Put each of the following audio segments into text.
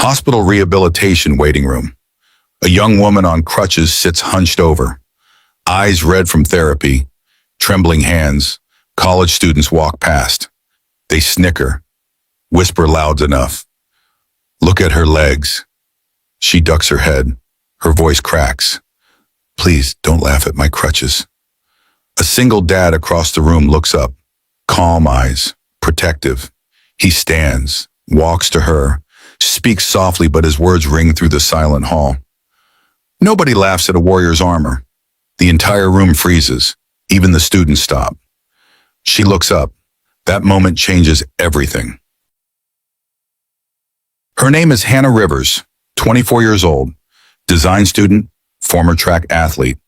Hospital rehabilitation waiting room. A young woman on crutches sits hunched over, eyes red from therapy, trembling hands. College students walk past. They snicker, whisper loud enough. Look at her legs. She ducks her head. Her voice cracks. Please don't laugh at my crutches. A single dad across the room looks up, calm eyes, protective. He stands, walks to her, speaks softly, but his words ring through the silent hall. Nobody laughs at a warrior's armor. The entire room freezes. Even the students stop. She looks up. That moment changes everything. Her name is Hannah Rivers, 24 years old, design student, former track athlete.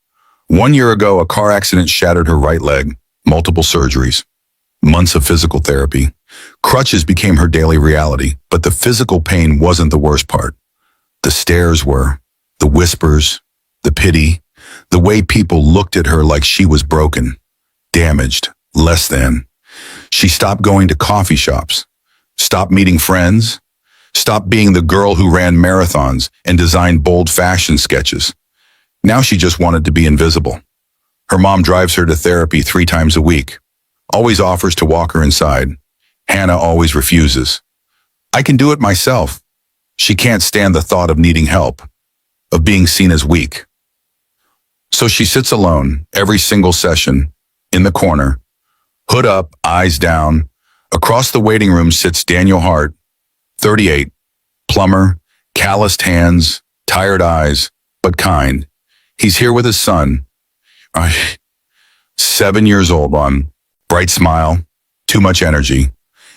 1 year ago, a car accident shattered her right leg, multiple surgeries, months of physical therapy. Crutches became her daily reality, but the physical pain wasn't the worst part. The stares were, the whispers, the pity, the way people looked at her like she was broken, damaged, less than. She stopped going to coffee shops, stopped meeting friends, stopped being the girl who ran marathons and designed bold fashion sketches. Now she just wanted to be invisible. Her mom drives her to therapy 3 times a week, always offers to walk her inside. Hannah always refuses. I can do it myself. She can't stand the thought of needing help, of being seen as weak. So she sits alone every single session, in the corner, hood up, eyes down. Across the waiting room sits Daniel Hart, 38, plumber, calloused hands, tired eyes, but kind. He's here with his son, 7 years old, bright smile, too much energy.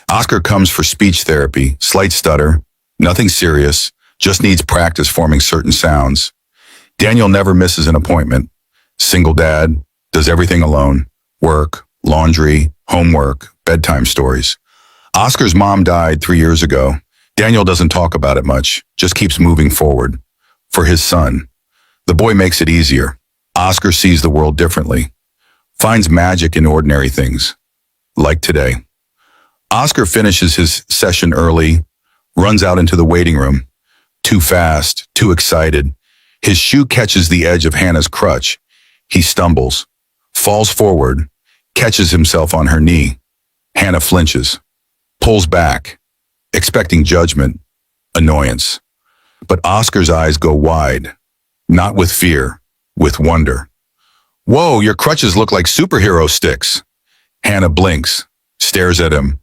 Oscar comes for speech therapy, slight stutter, nothing serious, just needs practice forming certain sounds. Daniel never misses an appointment. Single dad, does everything alone. Work, laundry, homework, bedtime stories. Oscar's mom died 3 years ago. Daniel doesn't talk about it much, just keeps moving forward. For his son. The boy makes it easier. Oscar sees the world differently. Finds magic in ordinary things. Like today. Oscar finishes his session early, runs out into the waiting room. Too fast, too excited. His shoe catches the edge of Hannah's crutch. He stumbles, falls forward, catches himself on her knee. Hannah flinches, pulls back, expecting judgment, annoyance. But Oscar's eyes go wide, not with fear, with wonder. Whoa, your crutches look like superhero sticks. Hannah blinks, stares at him.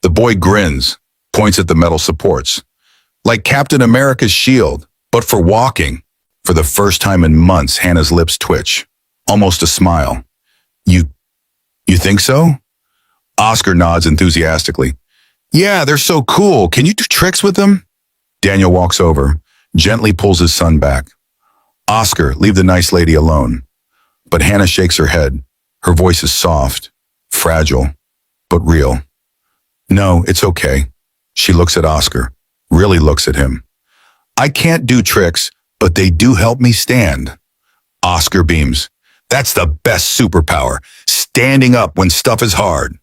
The boy grins, points at the metal supports. Like Captain America's shield, but for walking. For the first time in months, Hannah's lips twitch, almost a smile. You think so? Oscar nods enthusiastically. Yeah, they're so cool. Can you do tricks with them? Daniel walks over, gently pulls his son back. Oscar, leave the nice lady alone. But Hannah shakes her head. Her voice is soft, fragile, but real. No, it's okay. She looks at Oscar, really looks at him. I can't do tricks, but they do help me stand. Oscar beams. That's the best superpower, standing up when stuff is hard.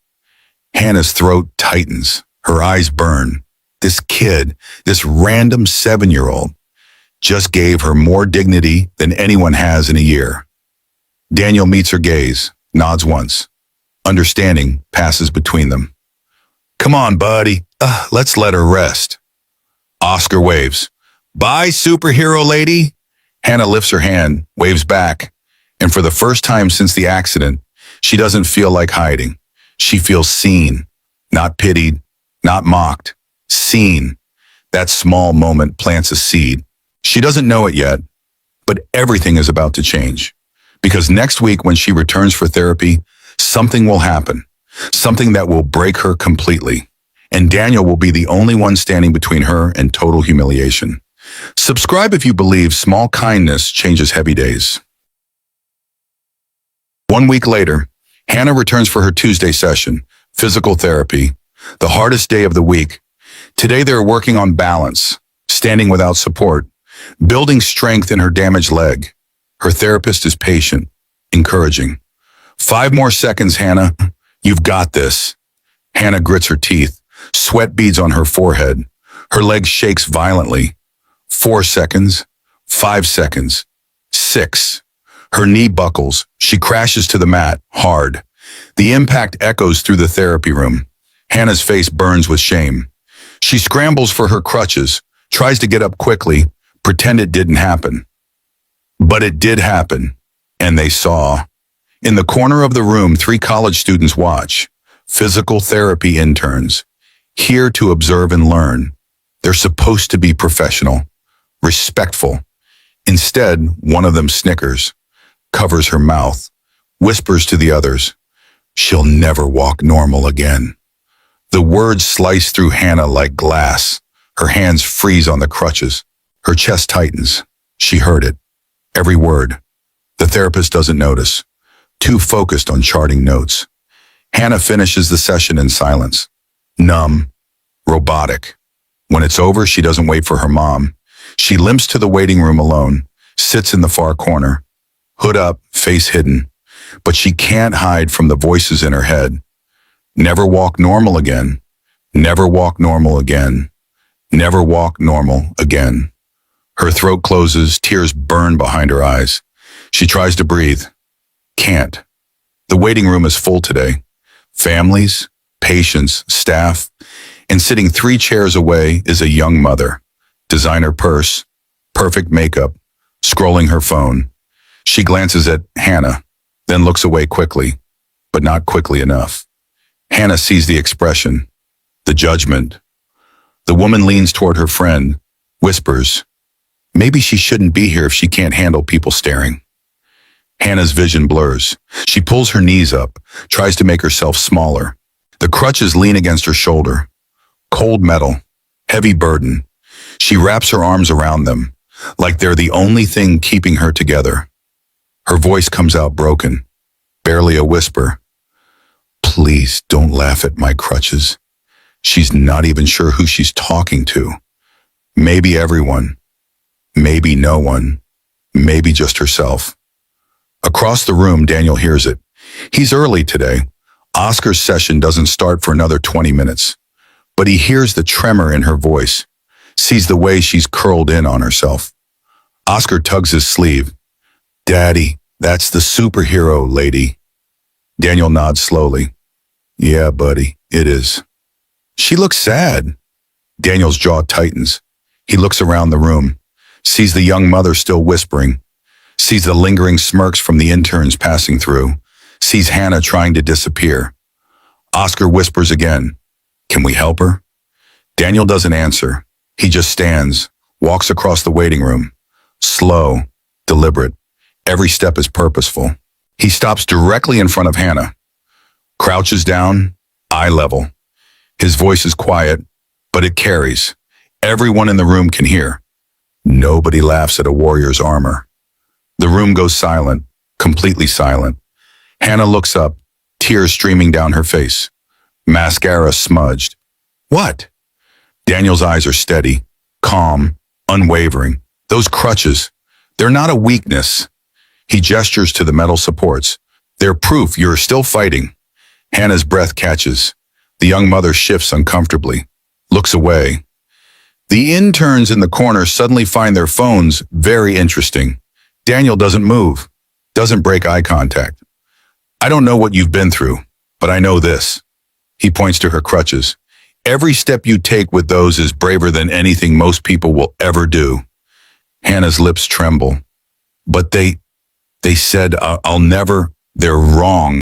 Hannah's throat tightens, her eyes burn. This kid, this random 7-year-old, just gave her more dignity than anyone has in a year. Daniel meets her gaze, nods once. Understanding passes between them. Come on, buddy. Let's let her rest. Oscar waves. Bye, superhero lady. Hannah lifts her hand, waves back. And for the first time since the accident, she doesn't feel like hiding. She feels seen, not pitied, not mocked. Seen. That small moment plants a seed. She doesn't know it yet, but everything is about to change. Because next week when she returns for therapy, something will happen. Something that will break her completely. And Daniel will be the only one standing between her and total humiliation. Subscribe if you believe small kindness changes heavy days. 1 week later, Hannah returns for her Tuesday session, physical therapy, the hardest day of the week. Today they're working on balance, standing without support, building strength in her damaged leg. Her therapist is patient, encouraging. 5 more seconds, Hannah. You've got this. Hannah grits her teeth, sweat beads on her forehead. Her leg shakes violently. 4 seconds, 5 seconds, 6. Her knee buckles. She crashes to the mat, hard. The impact echoes through the therapy room. Hannah's face burns with shame. She scrambles for her crutches, tries to get up quickly, pretend it didn't happen. But it did happen, and they saw. In the corner of the room, 3 college students watch. Physical therapy interns. Here to observe and learn. They're supposed to be professional, respectful. Instead, one of them snickers, covers her mouth, whispers to the others, "She'll never walk normal again." The words slice through Hannah like glass. Her hands freeze on the crutches. Her chest tightens. She heard it. Every word. The therapist doesn't notice. Too focused on charting notes. Hannah finishes the session in silence. Numb. Robotic. When it's over, she doesn't wait for her mom. She limps to the waiting room alone, sits in the far corner. Hood up, face hidden. But she can't hide from the voices in her head. Never walk normal again. Never walk normal again. Never walk normal again. Her throat closes, tears burn behind her eyes. She tries to breathe. Can't. The waiting room is full today. Families, patients, staff, and sitting 3 chairs away is a young mother. Designer purse, perfect makeup, scrolling her phone. She glances at Hannah, then looks away quickly, but not quickly enough. Hannah sees the expression, the judgment. The woman leans toward her friend, whispers, "Maybe she shouldn't be here if she can't handle people staring." Hannah's vision blurs. She pulls her knees up, tries to make herself smaller. The crutches lean against her shoulder. Cold metal, heavy burden. She wraps her arms around them, like they're the only thing keeping her together. Her voice comes out broken, barely a whisper. "Please don't laugh at my crutches." She's not even sure who she's talking to. Maybe everyone. Maybe no one. Maybe just herself. Across the room, Daniel hears it. He's early today. Oscar's session doesn't start for another 20 minutes. But he hears the tremor in her voice, sees the way she's curled in on herself. Oscar tugs his sleeve. "Daddy, that's the superhero lady." Daniel nods slowly. "Yeah, buddy, it is." "She looks sad." Daniel's jaw tightens. He looks around the room, sees the young mother still whispering, sees the lingering smirks from the interns passing through, sees Hannah trying to disappear. Oscar whispers again, "Can we help her?" Daniel doesn't answer. He just stands, walks across the waiting room. Slow, deliberate. Every step is purposeful. He stops directly in front of Hannah. Crouches down, eye level. His voice is quiet, but it carries. Everyone in the room can hear. Nobody laughs at a warrior's armor. The room goes silent, completely silent. Hannah looks up, tears streaming down her face. Mascara smudged. "What?" Daniel's eyes are steady, calm, unwavering. "Those crutches, they're not a weakness." He gestures to the metal supports. "They're proof you're still fighting." Hannah's breath catches. The young mother shifts uncomfortably, looks away. The interns in the corner suddenly find their phones very interesting. Daniel doesn't move, doesn't break eye contact. "I don't know what you've been through, but I know this." He points to her crutches. "Every step you take with those is braver than anything most people will ever do." Hannah's lips tremble. "But they said I'll never." "They're wrong."